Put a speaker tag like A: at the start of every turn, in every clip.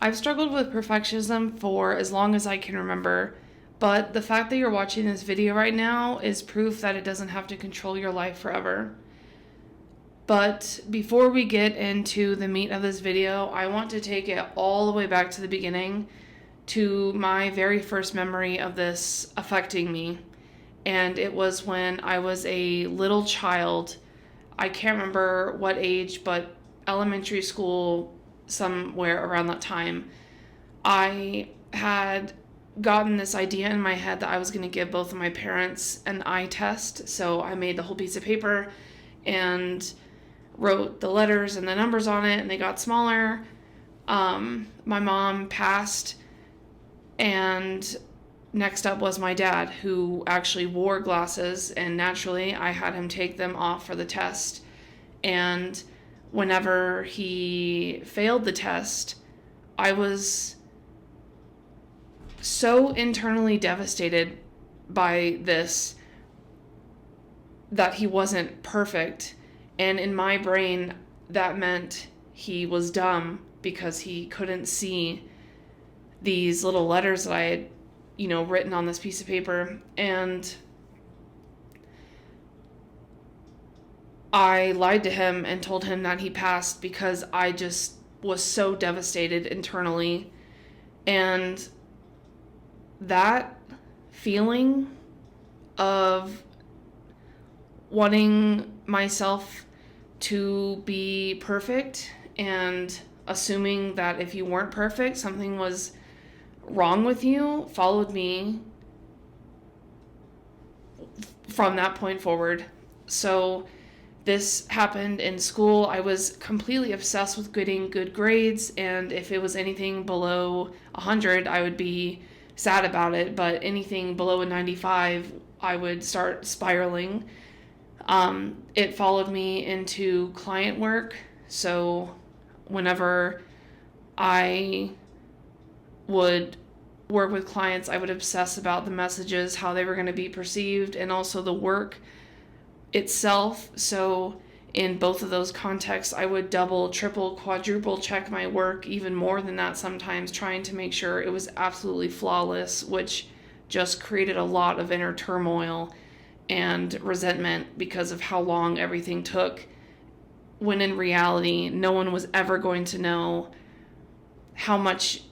A: I've struggled with perfectionism for as long as I can remember, but the fact that you're watching this video right now is proof that it doesn't have to control your life forever. But before we get into the meat of this video, I want to take it all the way back to the beginning, to my very first memory of this affecting me. And it was when I was a little child. I can't remember what age, but elementary school, somewhere around that time. I had gotten this idea in my head that I was going to give both of my parents an eye test. So I made the whole piece of paper and wrote the letters and the numbers on it, and they got smaller. My mom passed, and next up was my dad, who actually wore glasses, and naturally I had him take them off for the test. And whenever he failed the test, I was so internally devastated by this, that he wasn't perfect. And in my brain, that meant he was dumb because he couldn't see these little letters that I had, written on this piece of paper. And I lied to him and told him that he passed because I just was so devastated internally. And that feeling of wanting myself to be perfect and assuming that if you weren't perfect, something was wrong with you, followed me from that point forward. So this happened in school. I was completely obsessed with getting good grades, and if it was anything below 100, I would be sad about it, but anything below a 95, I would start spiraling. It followed me into client work. So whenever I would work with clients, I would obsess about the messages, how they were going to be perceived, and also the work itself. So in both of those contexts, I would double, triple, quadruple check my work, even more than that sometimes, trying to make sure it was absolutely flawless, which just created a lot of inner turmoil and resentment because of how long everything took, when in reality, no one was ever going to know how much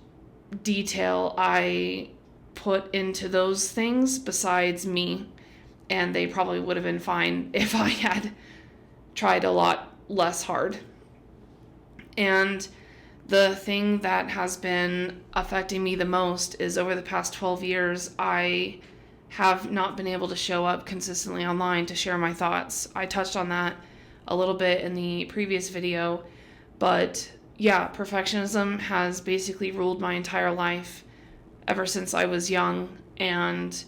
A: detail I put into those things besides me. And they probably would have been fine if I had tried a lot less hard. And the thing that has been affecting me the most is over the past 12 years, I have not been able to show up consistently online to share my thoughts. I touched on that a little bit in the previous video, but yeah, perfectionism has basically ruled my entire life ever since I was young, and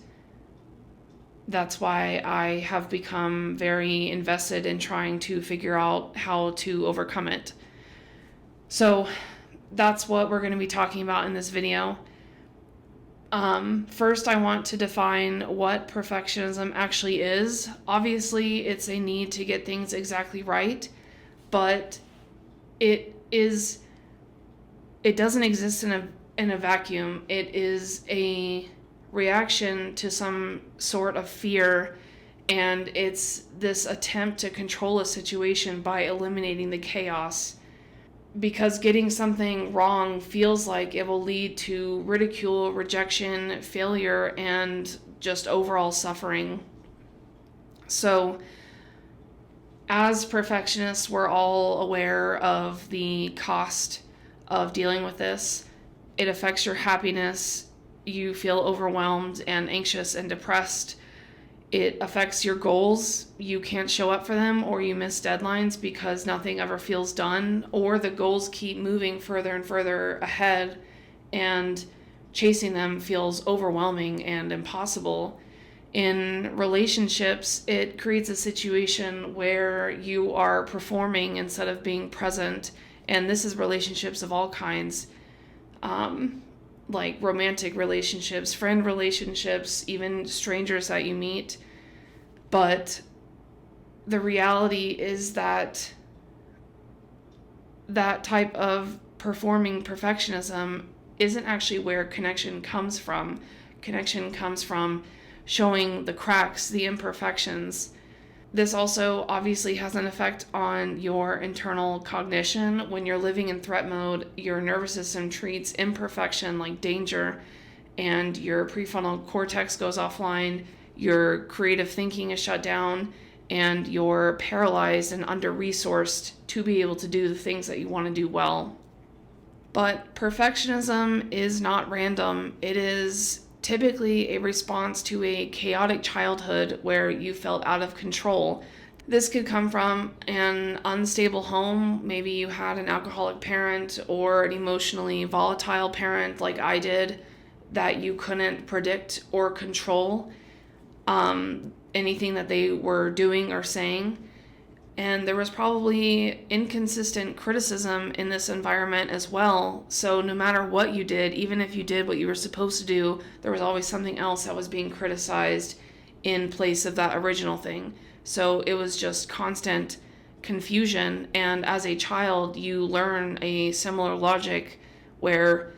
A: that's why I have become very invested in trying to figure out how to overcome it. So that's what we're going to be talking about in this video. First, I want to define what perfectionism actually is. Obviously, it's a need to get things exactly right, but it doesn't exist in a vacuum. It is a reaction to some sort of fear, and it's this attempt to control a situation by eliminating the chaos, because getting something wrong feels like it will lead to ridicule, rejection, failure, and just overall suffering. So as perfectionists, we're all aware of the cost of dealing with this. It affects your happiness. You feel overwhelmed and anxious and depressed. It affects your goals. You can't show up for them, or you miss deadlines because nothing ever feels done, or the goals keep moving further and further ahead, and chasing them feels overwhelming and impossible. In relationships, it creates a situation where you are performing instead of being present, and this is relationships of all kinds. Like romantic relationships, friend relationships, even strangers that you meet. But the reality is that that type of performing perfectionism isn't actually where connection comes from. Connection comes from showing the cracks, the imperfections. This also obviously has an effect on your internal cognition. When you're living in threat mode, your nervous system treats imperfection like danger, and your prefrontal cortex goes offline, your creative thinking is shut down, and you're paralyzed and under-resourced to be able to do the things that you want to do well. But perfectionism is not random. It is typically a response to a chaotic childhood where you felt out of control. This could come from an unstable home. Maybe you had an alcoholic parent or an emotionally volatile parent like I did that you couldn't predict or control anything that they were doing or saying. And there was probably inconsistent criticism in this environment as well. So no matter what you did, even if you did what you were supposed to do, there was always something else that was being criticized in place of that original thing. So it was just constant confusion. And as a child, you learn a similar logic where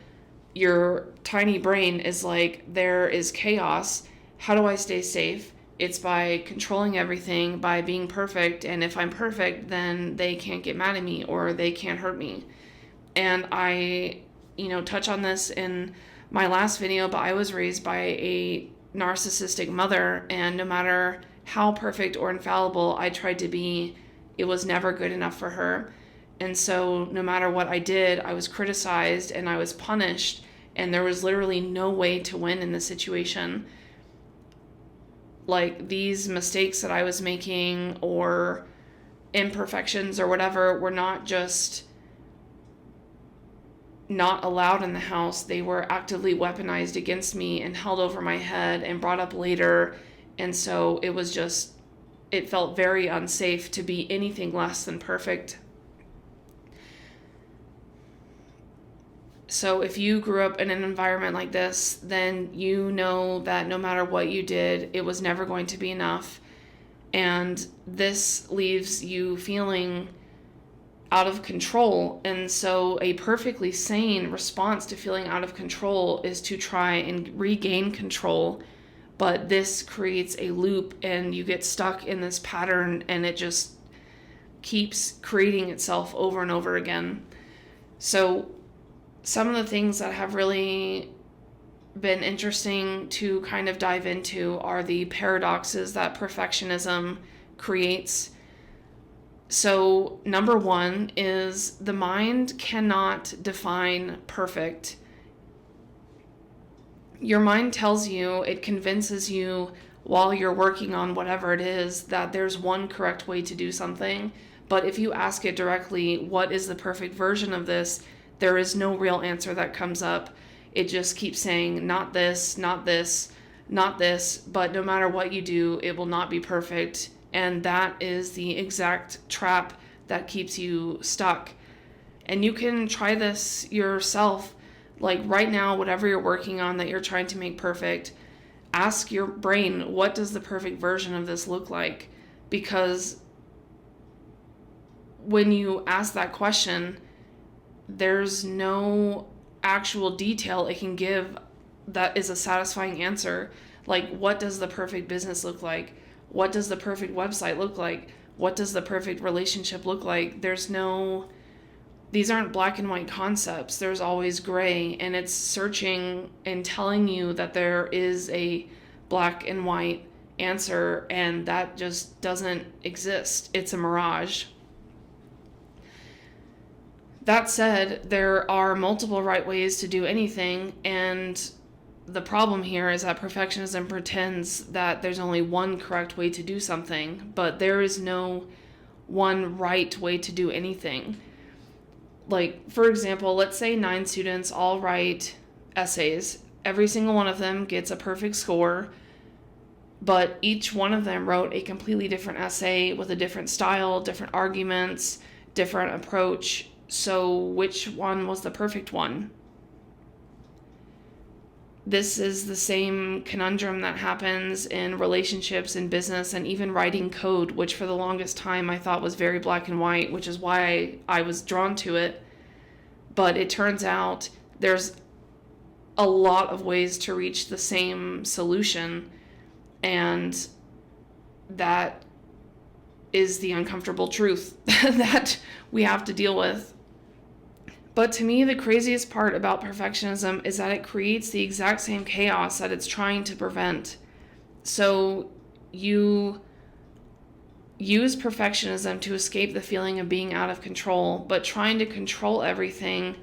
A: your tiny brain is like, there is chaos. How do I stay safe? It's by controlling everything, by being perfect. And if I'm perfect, then they can't get mad at me or they can't hurt me. And I, touch on this in my last video, but I was raised by a narcissistic mother, and no matter how perfect or infallible I tried to be, it was never good enough for her. And so no matter what I did, I was criticized and I was punished, and there was literally no way to win in this situation. Like, these mistakes that I was making or imperfections or whatever were not just not allowed in the house. They were actively weaponized against me and held over my head and brought up later. And so it felt very unsafe to be anything less than perfect. So if you grew up in an environment like this, then you know that no matter what you did, it was never going to be enough. And this leaves you feeling out of control. And so a perfectly sane response to feeling out of control is to try and regain control. But this creates a loop and you get stuck in this pattern, and it just keeps creating itself over and over again. So some of the things that have really been interesting to kind of dive into are the paradoxes that perfectionism creates. So number one is the mind cannot define perfect. Your mind tells you, it convinces you while you're working on whatever it is, that there's one correct way to do something. But if you ask it directly, what is the perfect version of this? There is no real answer that comes up. It just keeps saying, not this, not this, not this, but no matter what you do, it will not be perfect. And that is the exact trap that keeps you stuck. And you can try this yourself. Like right now, whatever you're working on that you're trying to make perfect, ask your brain, what does the perfect version of this look like? Because when you ask that question, there's no actual detail it can give that is a satisfying answer. Like, what does the perfect business look like? What does the perfect website look like? What does the perfect relationship look like? These aren't black and white concepts. There's always gray, and it's searching and telling you that there is a black and white answer, and that just doesn't exist. It's a mirage. That said, there are multiple right ways to do anything, and the problem here is that perfectionism pretends that there's only one correct way to do something, but there is no one right way to do anything. Like, for example, let's say 9 students all write essays. Every single one of them gets a perfect score, but each one of them wrote a completely different essay with a different style, different arguments, different approach. So which one was the perfect one? This is the same conundrum that happens in relationships and business and even writing code, which for the longest time I thought was very black and white, which is why I was drawn to it. But it turns out there's a lot of ways to reach the same solution, and that is the uncomfortable truth that we have to deal with. But to me, the craziest part about perfectionism is that it creates the exact same chaos that it's trying to prevent. So you use perfectionism to escape the feeling of being out of control, but trying to control everything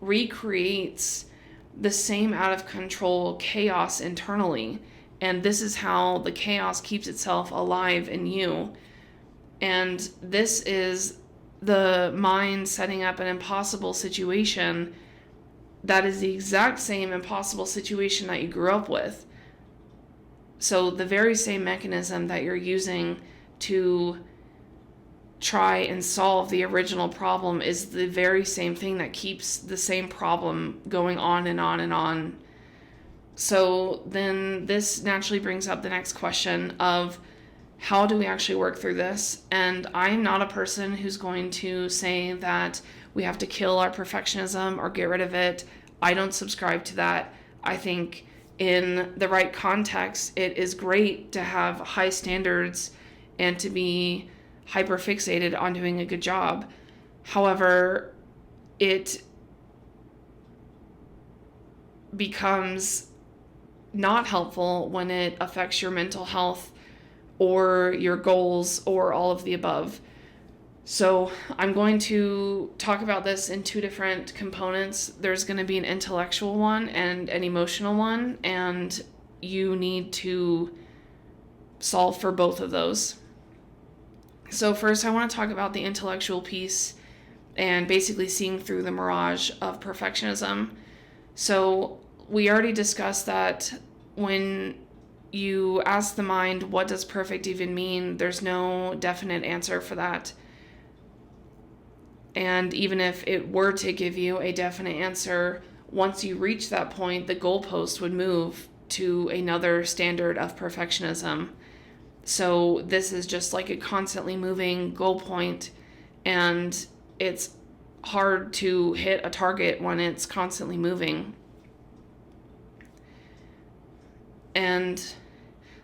A: recreates the same out of control chaos internally. And this is how the chaos keeps itself alive in you. And this is the mind setting up an impossible situation that is the exact same impossible situation that you grew up with. So the very same mechanism that you're using to try and solve the original problem is the very same thing that keeps the same problem going on and on and on. So then this naturally brings up the next question of, how do we actually work through this? And I'm not a person who's going to say that we have to kill our perfectionism or get rid of it. I don't subscribe to that. I think in the right context, it is great to have high standards and to be hyper fixated on doing a good job. However, it becomes not helpful when it affects your mental health or your goals or all of the above. So I'm going to talk about this in two different components. There's going to be an intellectual one and an emotional one, and you need to solve for both of those. So first, I want to talk about the intellectual piece and basically seeing through the mirage of perfectionism. So we already discussed that when you ask the mind, what does perfect even mean? There's no definite answer for that. And even if it were to give you a definite answer, once you reach that point, the goalpost would move to another standard of perfectionism. So this is just like a constantly moving goal point, and it's hard to hit a target when it's constantly moving. And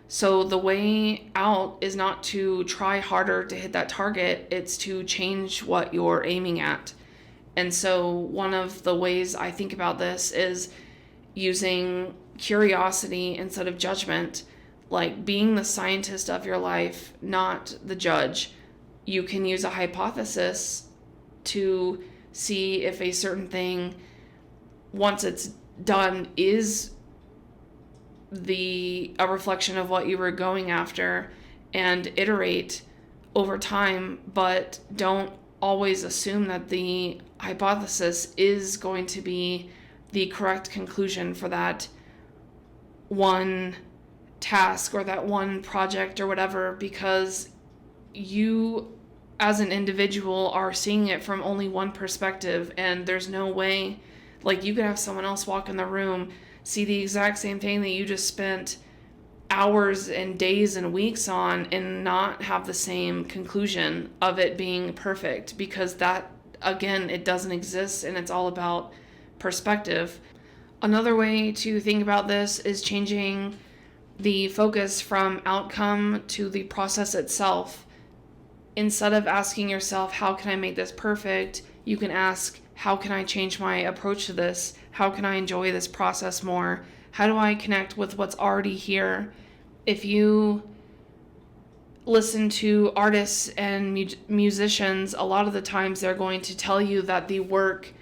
A: so the way out is not to try harder to hit that target, it's to change what you're aiming at. And so one of the ways I think about this is using curiosity instead of judgment, like being the scientist of your life, not the judge. You can use a hypothesis to see if a certain thing, once it's done, is a reflection of what you were going after, and iterate over time, but don't always assume that the hypothesis is going to be the correct conclusion for that one task or that one project or whatever, because you as an individual are seeing it from only one perspective, and there's no way, like, you could have someone else walk in the room, see the exact same thing that you just spent hours and days and weeks on, and not have the same conclusion of it being perfect, because that, again, it doesn't exist, and it's all about perspective. Another way to think about this is changing the focus from outcome to the process itself. Instead of asking yourself, how can I make this perfect? You can ask, how can I change my approach to this? How can I enjoy this process more? How do I connect with what's already here? If you listen to artists and musicians, a lot of the times they're going to tell you that the work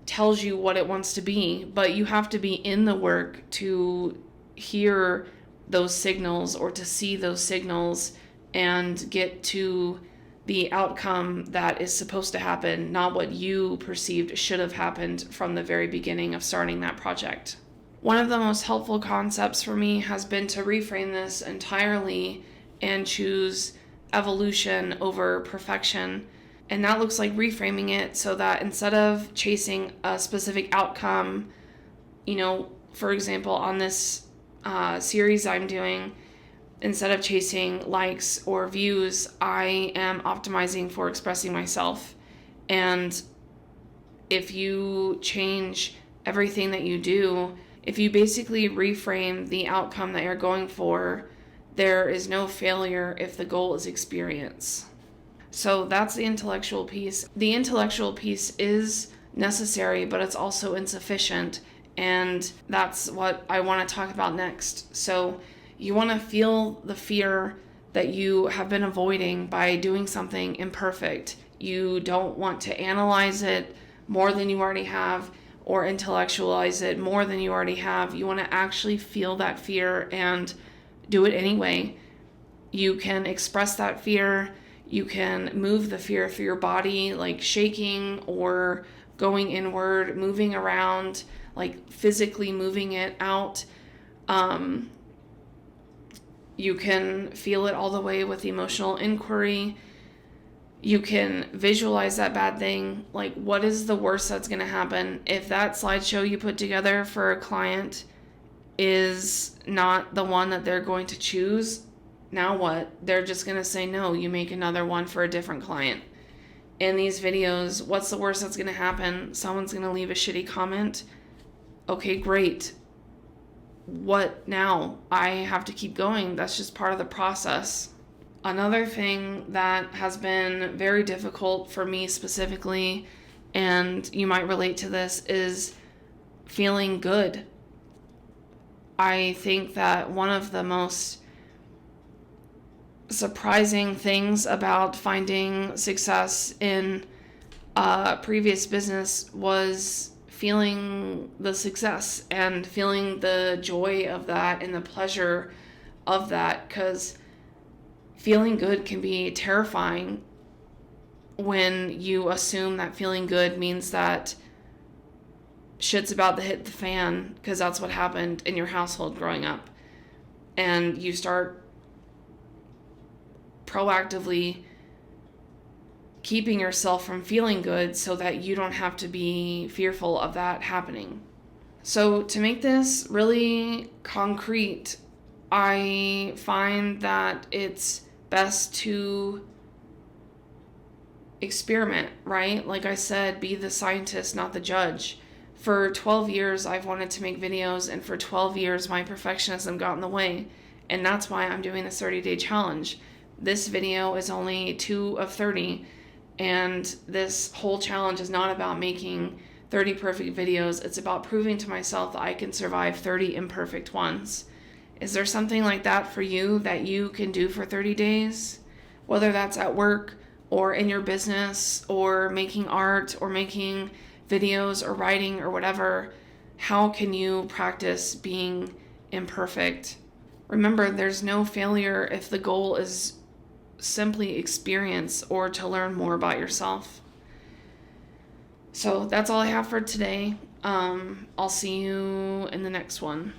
A: tells you what it wants to be, but you have to be in the work to hear those signals or to see those signals and get to the outcome that is supposed to happen, not what you perceived should have happened from the very beginning of starting that project. One of the most helpful concepts for me has been to reframe this entirely and choose evolution over perfection. And that looks like reframing it so that instead of chasing a specific outcome, for example, on this series I'm doing, instead of chasing likes or views, I am optimizing for expressing myself. And if you change everything that you do, if you basically reframe the outcome that you're going for, there is no failure if the goal is experience. So that's the intellectual piece. The intellectual piece is necessary, but it's also insufficient. And that's what I want to talk about next. So you want to feel the fear that you have been avoiding by doing something imperfect. You don't want to analyze it more than you already have or intellectualize it more than you already have. You want to actually feel that fear and do it anyway. You can express that fear. You can move the fear through your body, like shaking or going inward, moving around, like physically moving it out. You can feel it all the way with emotional inquiry. You can visualize that bad thing. Like, what is the worst that's going to happen? If that slideshow you put together for a client is not the one that they're going to choose, now what? They're just going to say, no, you make another one for a different client. In these videos, what's the worst that's going to happen? Someone's going to leave a shitty comment. Okay, great. What now? I have to keep going. That's just part of the process. Another thing that has been very difficult for me specifically, and you might relate to this, is feeling good. I think that one of the most surprising things about finding success in a previous business was feeling the success and feeling the joy of that and the pleasure of that, because feeling good can be terrifying when you assume that feeling good means that shit's about to hit the fan, because that's what happened in your household growing up. And you start proactively keeping yourself from feeling good so that you don't have to be fearful of that happening. So to make this really concrete, I find that it's best to experiment, right? Like I said, be the scientist, not the judge. For 12 years, I've wanted to make videos, and for 12 years, my perfectionism got in the way. And that's why I'm doing this 30-day challenge. This video is only 2 of 30, and this whole challenge is not about making 30 perfect videos. It's about proving to myself that I can survive 30 imperfect ones. Is there something like that for you that you can do for 30 days? Whether that's at work or in your business or making art or making videos or writing or whatever, how can you practice being imperfect? Remember, there's no failure if the goal is simply experience or to learn more about yourself. So that's all I have for today. I'll see you in the next one.